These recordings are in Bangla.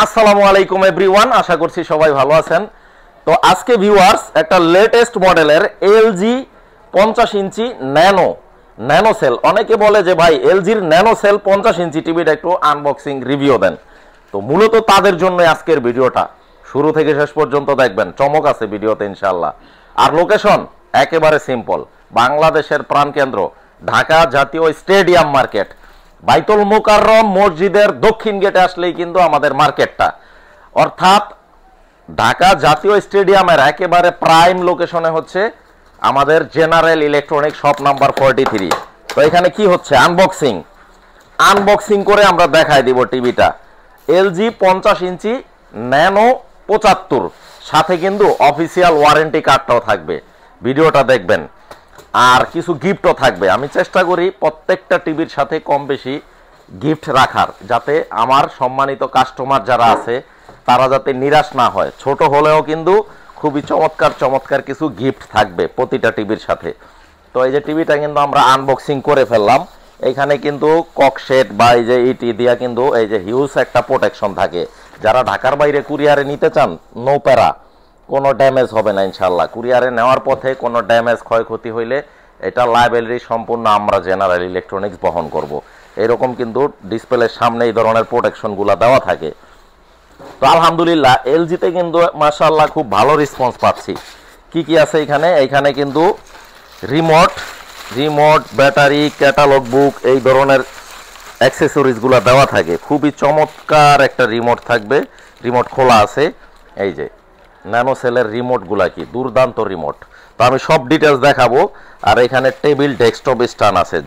আসসালামু আলাইকুম এভরিওয়ান, আশা করছি সবাই ভালো আছেন। তো আজকে ভিউয়ার্স একটা লেটেস্ট মডেলের এলজি 50 ইঞ্চি ন্যানো সেল, অনেকে বলে যে ভাই এলজির ন্যানো সেল 50 ইঞ্চি টিভিটা একটু আনবক্সিং রিভিউ দেন। তো মূলত তাদের জন্য আজকের ভিডিওটা, শুরু থেকে শেষ পর্যন্ত দেখবেন, চমক আছে ভিডিওতে ইনশাআল্লাহ। আর লোকেশন একেবারে সিম্পল, বাংলাদেশের প্রাণকেন্দ্র ঢাকা জাতীয় স্টেডিয়াম মার্কেট, বাইতুল মুকাররম মসজিদের দক্ষিণ গেটে আসলেই কিন্তু আমাদের মার্কেটটা, অর্থাৎ ঢাকা জাতীয় স্টেডিয়ামের একেবারে প্রাইম লোকেশনে হচ্ছে আমাদের জেনারেল ইলেকট্রনিক শপ নাম্বার 43। তো এখানে কি হচ্ছে, আনবক্সিং করে আমরা দেখাই দিব টিভিটা। এলজি 50 ইঞ্চি ন্যানো 75, সাথে কিন্তু অফিসিয়াল ওয়ারেন্টি কার্ডটাও থাকবে, ভিডিওটা দেখবেন। আর কিছু গিফটও থাকবে। আমি চেষ্টা করি প্রত্যেকটা টিভির সাথে কম বেশি গিফট রাখার, যাতে আমার সম্মানিত কাস্টমার যারা আছে তারা যাতে নিরাশ না হয়। ছোট হলেও কিন্তু খুবই চমৎকার কিছু গিফট থাকবে প্রতিটা টিভির সাথে। তো এই যে টিভিটা কিন্তু আমরা আনবক্সিং করে ফেললাম। এখানে কিন্তু ককশেট বা এই যে ইটি দিয়া কিন্তু এই যে হিউজ একটা প্রোটেকশন থাকে। যারা ঢাকার বাইরে কুরিয়ারে নিতে চান, নো প্যারা, কোনো ড্যামেজ হবে না ইনশাল্লাহ। কুরিয়ারে নেওয়ার পথে কোনো ড্যামেজ ক্ষয়ক্ষতি হইলে এটা লায়াবিলিটি সম্পূর্ণ আমরা জেনারেল ইলেকট্রনিক্স বহন করব। এরকম কিন্তু ডিসপ্লের সামনে এই ধরনের প্রোটেকশনগুলো দেওয়া থাকে। তো আলহামদুলিল্লাহ এলজিতে কিন্তু মাশাআল্লাহ খুব ভালো রেসপন্স পাচ্ছি। কি আছে এখানে কিন্তু রিমোট, ব্যাটারি, ক্যাটালগ বুক, এই ধরনের অ্যাক্সেসরিজগুলো দেওয়া থাকে। খুবই চমৎকার একটা রিমোট থাকবে, রিমোট খোলা আছে। এই যে ন্যানো সেলের রিমোটগুলা কি দুর্দান্ত রিমোট। তো আমি সব ডিটেলস দেখাবো। আর এখানে টেবিল ডেস্কটপ স্ট্যান্ড আছে,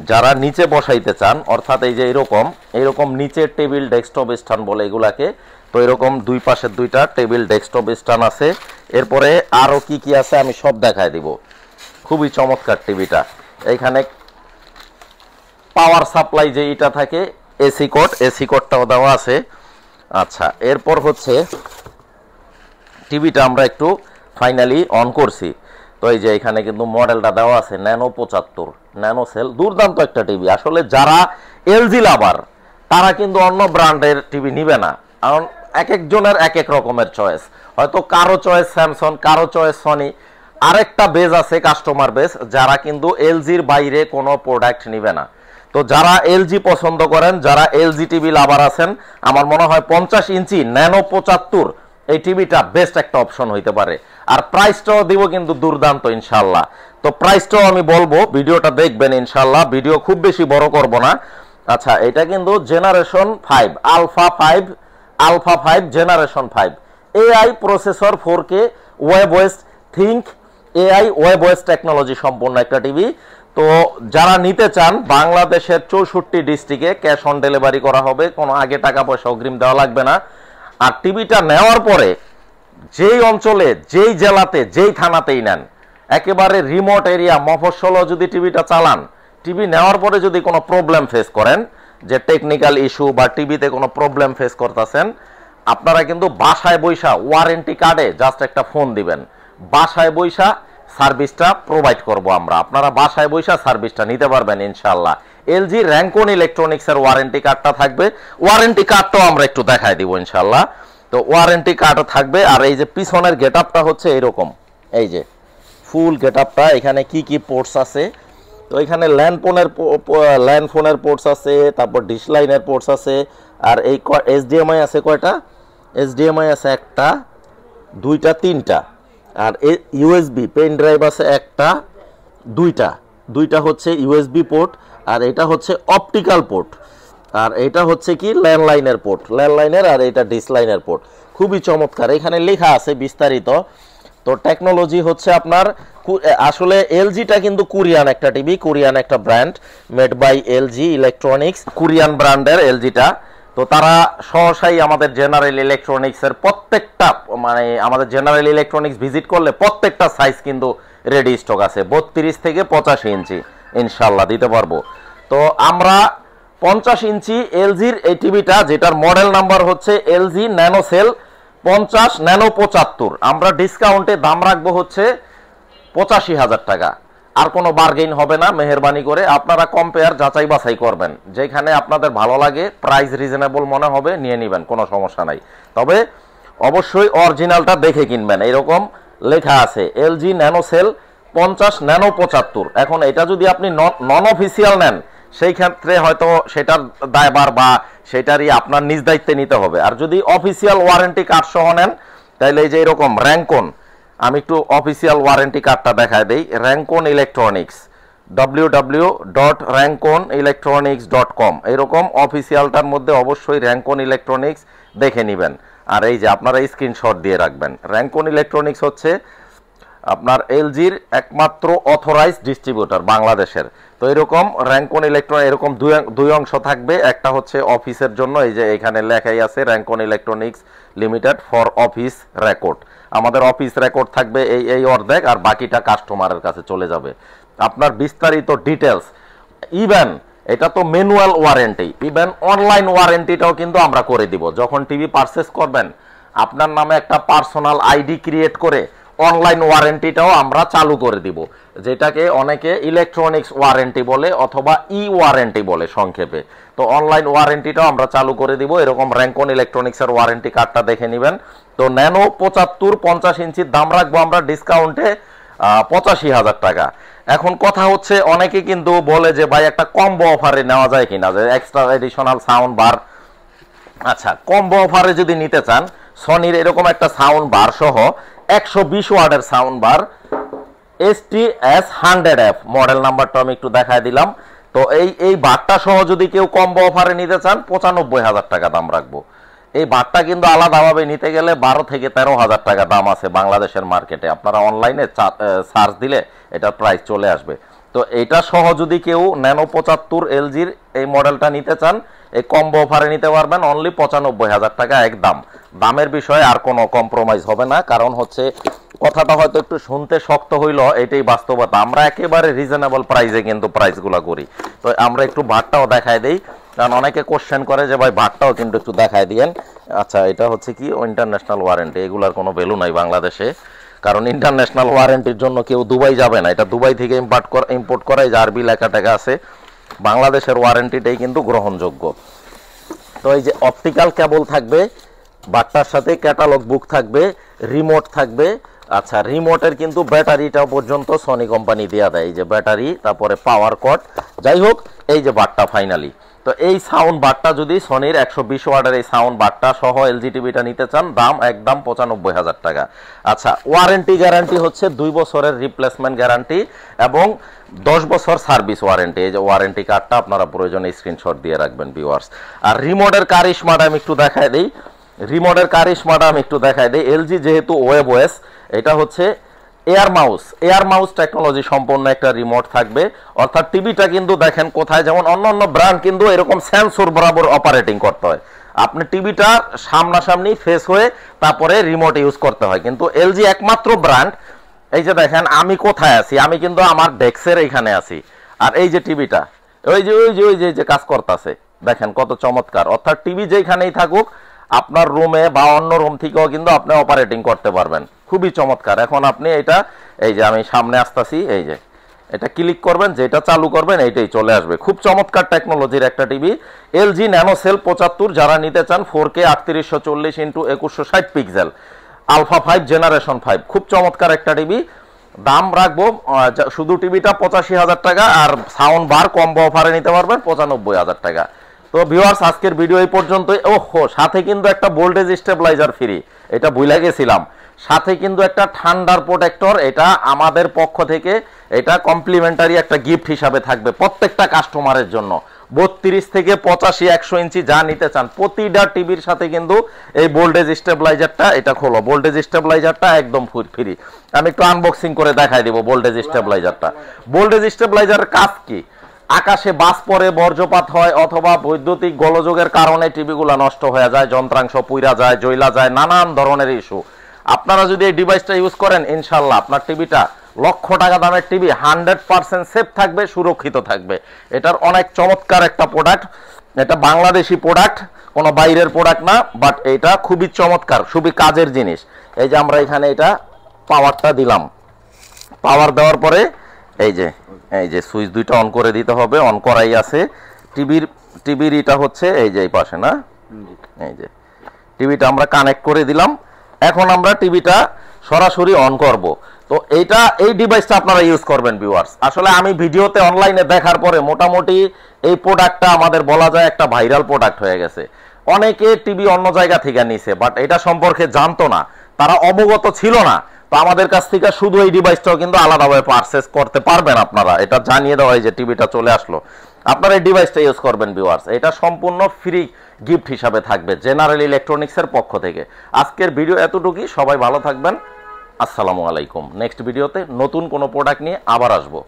যারা নিচে বসাইতে চান, অর্থাৎ এই যে এরকম নিচে টেবিল ডেস্কটপ স্ট্যান্ড বলে এগুলাকে। তো এরকম দুই পাশে দুইটা টেবিল ডেস্কটপ স্ট্যান্ড আছে। এরপরে আরও কি আছে আমি সব দেখাই দিব। খুবই চমৎকার টিভিটা। এইখানে পাওয়ার সাপ্লাই যে এটা থাকে, এসি কোডটাও দেওয়া আছে। আচ্ছা, এরপর হচ্ছে টিভিটা আমরা একটু ফাইনালি অন করছি। তো এই যে এখানে কিন্তু মডেলটা দেওয়া আছে ন্যানো 75 ন্যানো সেল, দুর্দান্ত একটা টিভি। আসলে যারা এলজি লাভার তারা কিন্তু অন্য ব্র্যান্ডের টিভি নিবে না, কারণ এক একজনের এক এক রকমের চয়েস। হয়তো কারো চয়েস স্যামসাং, কারো চয়েস সনি, আরেকটা বেজ আছে কাস্টমার বেজ, যারা কিন্তু এলজির বাইরে কোনো প্রোডাক্ট নিবে না। তো যারা এলজি পছন্দ করেন, যারা এলজি টিভি লাভার আছেন, আমার মনে হয় 50 ইঞ্চি ন্যানো 75 এই টিভিটা বেস্ট একটা অপশন হইতে পারে। আর প্রাইসটাও দিব কিন্তু দুর্দান্ত ইনশাল্লাহ। তো প্রাইসটাও আমি বলবো, ভিডিওটা দেখবেন ইনশাল্লাহ, ভিডিও খুব বেশি বড় করব না। আচ্ছা, এটা কিন্তু generation 5 alpha 5 generation 5 AI processor 4K web OS ThinQ AI web OS technology সম্পূর্ণ একটা টিভি। তো যারা নিতে চান, বাংলাদেশের 64 ডিস্ট্রিক্টে ক্যাশ অন ডেলিভারি করা হবে, কোনো আগে টাকা পয়সা অগ্রিম দেওয়া লাগবে না। আর টিভিটা নেওয়ার পরে যেই অঞ্চলে, যেই জেলাতে, যেই থানাতেই নেন, একেবারে রিমোট এরিয়া মফস্বলও যদি টিভিটা চালান, টিভি নেওয়ার পরে যদি কোনো প্রবলেম ফেস করেন, যে টেকনিক্যাল ইস্যু বা টিভিতে কোনো প্রবলেম ফেস করতেছেন, আপনারা কিন্তু বাসায় বৈশা ওয়ারেন্টি কার্ডে জাস্ট একটা ফোন দিবেন, বাসায় বৈশা সার্ভিসটা প্রোভাইড করব আমরা। আপনারা বাসায় বৈশা সার্ভিসটা নিতে পারবেন ইনশাআল্লাহ। এলজি র্যাঙ্কন ইলেকট্রনিক্সের ওয়ারেন্টি কার্ডটা থাকবে, ওয়ারেন্টি কার্ডটাও আমরা একটু দেখাই দিব ইনশাআল্লাহ। তো ওয়ারেন্টি কার্ডও থাকবে। আর এই যে পিছনের গেটআপটা হচ্ছে এরকম, এই যে ফুল গেটআপটা। এখানে কি পোর্টস আছে, তো এখানে ল্যান্ড ফোনের পোর্টস আছে, তারপর ডিশ লাইনের পোর্টস আছে। আর এই এইচডিএমআই আছে কয়টা, এইচডিএমআই আছে একটা, দুইটা, তিনটা। আর ইউএসবি পেন ড্রাইভ আছে একটা, দুইটা হচ্ছে ইউএসবি পোর্ট। আর এটা হচ্ছে অপটিক্যাল পোর্ট। আর এটা হচ্ছে কি ল্যান্ডলাইনের পোর্ট, ল্যান্ডলাইনের। আর এটা ডিশ লাইনের পোর্ট। খুবই চমৎকার, এখানে লেখা আছে বিস্তারিত। তো টেকনোলজি হচ্ছে আপনার, আসলে এলজিটা কিন্তু কোরিয়ান একটা টিভি, কোরিয়ান একটা brand, made by LG electronics, Korean ব্র্যান্ডের এলজিটা। তো তারা সহসাই আমাদের জেনারেল ইলেকট্রনিক্সের প্রত্যেকটা, মানে আমাদের জেনারেল ইলেকট্রনিক্স ভিজিট করলে প্রত্যেকটা সাইজ কিন্তু রেডি স্টক আছে, 32 থেকে 85 ইঞ্চি ইনশাল্লাহ দিতে পারবো। তো আমরা 50 ইঞ্চি এলজির এই টিভিটা, যেটার মডেল নাম্বার হচ্ছে এলজি ন্যানো সেল 50 ন্যানো 75, আমরা ডিসকাউন্টে দাম রাখবো হচ্ছে 85,000 টাকা। আর কোনো বার্গেইন হবে না। মেহেরবানি করে আপনারা কম্পেয়ার যাচাই বাছাই করবেন, যেখানে আপনাদের ভালো লাগে, প্রাইস রিজনেবল মনে হবে, নিয়ে নেবেন, কোনো সমস্যা নাই। তবে অবশ্যই অরিজিনালটা দেখে কিনবেন। এরকম লেখা আছে এলজি ন্যানোসেল 50 ন্যানো 75। এখন এটা যদি আপনি নন অফিসিয়াল নেন, সেই ক্ষেত্রে হয়তো সেটার দায়ভার বা সেটারই আপনার নিজ দায়িত্বে নিতে হবে। আর যদি অফিসিয়াল ওয়ারেন্টি কার্ড সহ নেন, তাহলে এই যে এরকম র্যাঙ্কন, আমি একটু অফিসিয়াল ওয়ারেন্টি কার্ডটা দেখায় দেই। র্যাঙ্কন ইলেকট্রনিক্স, www.ranconelectronics.com, এরকম অফিসিয়ালটার মধ্যে অবশ্যই র্যাঙ্কন ইলেকট্রনিক্স দেখে নেবেন। আর এই যে আপনারা স্ক্রিনশট দিয়ে রাখবেন। র্যাঙ্কন ইলেকট্রনিক্স হচ্ছে আপনার এলজির একমাত্র অথরাইজড ডিস্ট্রিবিউটর বাংলাদেশের। তো এরকম র্যাঙ্কন ইলেকট্রনিক্স এরকম দুই অংশ থাকবে। একটা হচ্ছে অফিসের জন্য, এই যে এখানে লেখাই আছে Rancon electronics limited for office record. আমাদের অফিস রেকর্ড থাকবে এই অর্ধেক, আর বাকিটা কাস্টমারের কাছে চলে যাবে। আপনার বিস্তারিত ডিটেলস, ইভেন এটা তো ম্যানুয়াল ওয়ারেন্টি, ইভেন অনলাইন ওয়ারেন্টিটাও কিন্তু আমরা করে দিব। যখন টিভি পারচেস করবেন, আপনার নামে একটা পার্সোনাল আইডি ক্রিয়েট করে অনলাইন ওয়ারেন্টিটাও আমরা চালু করে দিব, যেটাকে অনেকে ইলেকট্রনিক্স ওয়ারেন্টি বলে অথবা ওয়ারেন্টি বলে সংক্ষেপে। তো অনলাইন ওয়ারেন্টিটাও আমরা চালু করে দিব। এরকম র্যাঙ্কন ইলেকট্রনিক্সের ওয়ারেন্টি কার্ডটা দেখে নেবেন। তো ন্যানো 75 50 ইঞ্চির দাম রাখবো আমরা ডিসকাউন্টে 85,000 টাকা। এখন কথা হচ্ছে, অনেকে কিন্তু বলে যে ভাই একটা কম্বো অফারে নেওয়া যায় কিনা, যে এক্সট্রা এডিশনাল সাউন্ড বার। আচ্ছা, কম্বো অফারে যদি নিতে চান, সনির এরকম একটা সাউন্ড বার সহ 120 ওয়াটের sound bar STS 100F, model নাম্বারটা আমি একটু দেখায় দিলাম। তো এই বারটা সহ যদি কেউ কম্বো অফারে নিতে চান, 95,000 টাকা দাম রাখবো। এই বারটা কিন্তু আলাদাভাবে নিতে গেলে 12 থেকে 13,000 টাকা দাম আছে বাংলাদেশের মার্কেটে। আপনারা অনলাইনে সার্চ দিলে এটার প্রাইস চলে আসবে। তো এইটা সহ যদি কেউ ন্যানো 75 এলজির এই মডেলটা নিতে চান, এই কম্বো অফারে নিতে পারবেন অনলি 95,000 টাকা একদম। দামের বিষয়ে আর কোনো কম্প্রোমাইজ হবে না, কারণ হচ্ছে কথাটা হয়তো একটু শুনতে শক্ত হইল, এটাই বাস্তবতা। আমরা একেবারে রিজনেবল প্রাইসে কিন্তু প্রাইসগুলো করি। তো আমরা একটু ভাটটাও দেখায় দেই, কারণ অনেকে কোশ্চেন করে যে ভাই ভাটটাও কিন্তু একটু দেখায় দিয়েন। আচ্ছা, এটা হচ্ছে কি ইন্টারন্যাশনাল ওয়ারেন্টি, এগুলার কোনো ভ্যালু নাই বাংলাদেশে, কারণ ইন্টারন্যাশনাল ওয়ারেন্টির জন্য কেউ দুবাই যাবে না। এটা দুবাই থেকে ইম্পোর্ট করা, এই যে আরবি লেখা টেখা আছে। বাংলাদেশের ওয়ারেন্টিটাই কিন্তু গ্রহণযোগ্য। তো এই যে অপটিক্যাল কেবল থাকবে, বাটটার সাথে ক্যাটালগ বুক থাকবে, রিমোট থাকবে। আচ্ছা, রিমোটের কিন্তু ব্যাটারিটা পর্যন্ত সনি কোম্পানি দেয়া দেয়, এই যে ব্যাটারি, তারপরে পাওয়ার কট। যাই হোক, এই যে বাটটা ফাইনালি। তো এই সাউন্ড বারটা যদি সনির 120 ওয়াটের এই সাউন্ড বারটা সহ এলজি টিভিটা নিতে চান, দাম একদম 95,000 টাকা। আচ্ছা, ওয়ারেন্টি গ্যারান্টি হচ্ছে 2 বছরের রিপ্লেসমেন্ট গ্যারান্টি এবং 10 বছর সার্ভিস ওয়ারেন্টি। এই যে ওয়ারেন্টি কার্ডটা আপনারা প্রয়োজনে স্ক্রিনশট দিয়ে রাখবেন ভিউয়ার্স। আর রিমোটের কারিশমাটা আমি একটু দেখায় দিই। এলজি যেহেতু ওয়েব ওএস, এটা হচ্ছে এয়ার মাউস টেকনোলজি সম্পন্ন একটা রিমোট থাকবে। অর্থাৎ টিভিটা কিন্তু দেখেন কোথায়, যেমন অন্য ব্র্যান্ড কিন্তু এরকম সেন্সর বরাবর অপারেটিং করতে হয়, আপনি টিভিটা সামনাসামনি ফেস হয়ে তারপরে রিমোট ইউজ করতে হয়। কিন্তু এলজি একমাত্র ব্র্যান্ড, এই যে দেখেন আমি কোথায় আছি, আমি কিন্তু আমার ডেস্কের এইখানে আছি, আর এই যে টিভিটা ওই যে কাজ করতেছে, দেখেন কত চমৎকার। অর্থাৎ টিভি যেখানেই থাকুক, আপনার রুমে বা অন্য রুম থেকেও কিন্তু আপনি অপারেটিং করতে পারবেন, খুবই চমৎকার। এখন আপনি এটা, এই যে আমি সামনে আসতেছি, এই যে এটা ক্লিক করবেন, যেটা চালু করবেন এইটাই চলে আসবে। খুব চমৎকার টেকনোলজির একটা টিভি এলজি ন্যানোসেল 75। যারা নিতে চান 4K 3840x2160 pixel alpha 5 generation 5, খুব চমৎকার একটা টিভি। দাম রাখবো শুধু টিভিটা 85,000 টাকা, আর সাউন্ড বার কম্বো অফারে নিতে পারবেন 95,000 টাকা। তো ভিউয়ার্স, আজকের ভিডিও এই পর্যন্তই। ওহো, সাথে কিন্তু একটা ভোল্টেজ স্টেবিলাইজার ফ্রি, এটা ভুলে গেছিলাম। সাথে কিন্তু একটা ঠান্ডার প্রোটেক্টর, এটা আমাদের পক্ষ থেকে এটা কমপ্লিমেন্টারি একটা গিফট হিসাবে থাকবে প্রত্যেকটা কাস্টমারের জন্য। 32 থেকে 85 100 ইঞ্চি যা নিতে চান, প্রতিটা টিভির সাথে কিন্তু এই ভোল্টেজ স্টেবিলাইজারটা, এটা খোলো, ভোল্টেজ স্টেবিলাইজারটা একদম ফ্রি। আমি একটু আনবক্সিং করে দেখাই দিব ভোল্টেজ স্টেবিলাইজারটা। ভোল্টেজ স্টেবিলাইজারের কাজ কি? আকাশে বাস পড়ে, বজ্রপাত হয়, অথবা বৈদ্যুতিক গোলযোগের কারণে টিভিগুলো নষ্ট হয়ে যায়, যন্ত্রাংশ পুইরা যায়, জ্বলা যায়, নানান ধরনের ইস্যু। আপনারা যদি এই ডিভাইসটা ইউজ করেন, ইনশাল্লাহ আপনার টিভিটা লক্ষ টাকা দামের টিভি 100% সেফ থাকবে, সুরক্ষিত থাকবে। এটার অনেক চমৎকার একটা প্রোডাক্ট, এটা বাংলাদেশি প্রোডাক্ট, কোনো বাইরের প্রোডাক্ট না, বাট এটা খুবই চমৎকার, খুবই কাজের জিনিস। এই যে আমরা এখানে এটা পাওয়ারটা দিলাম, পাওয়ার দেওয়ার পরে এই যে সুইচ দুইটা অন করে দিতে হবে, অন করাই আছে। টিভির এটা হচ্ছে এই যে এই পাশে না, এই যে টিভিটা আমরা কানেক্ট করে দিলাম। এখন আমরা টিভিটা সরাসরি অন করব। তো এই ডিভাইসটা আপনারা ইউজ করবেন ভিউয়ার্স। আসলে আমি ভিডিওতে অনলাইনে দেখার পরে মোটামুটি এই প্রোডাক্টটা আমাদের বলা যায় একটা ভাইরাল প্রোডাক্ট হয়ে গেছে। অনেকে টিভি অন্য জায়গা থেকে নিছে, বাট এটা সম্পর্কে জানতো না, তারা অবগত ছিল না। তো আমাদের কাছ থেকে শুধু এই ডিভাইসটাও কিন্তু আলাদাভাবে পারচেজ করতে পারবেন আপনারা, এটা জানিয়ে দেওয়া হয় যে টিভিটা চলে আসলো। আপনারা এই ডিভাইসটা ইউজ করবেন ভিউয়ার্স, এটা সম্পূর্ণ ফ্রি গিফট হিসাবে থাকবে জেনারেল ইলেকট্রনিক্সের পক্ষ থেকে। আজকের ভিডিও এতটুকুই, সবাই ভালো থাকবেন, আসসালামু আলাইকুম। নেক্সট ভিডিওতে নতুন কোনো প্রোডাক্ট নিয়ে আবার আসবো।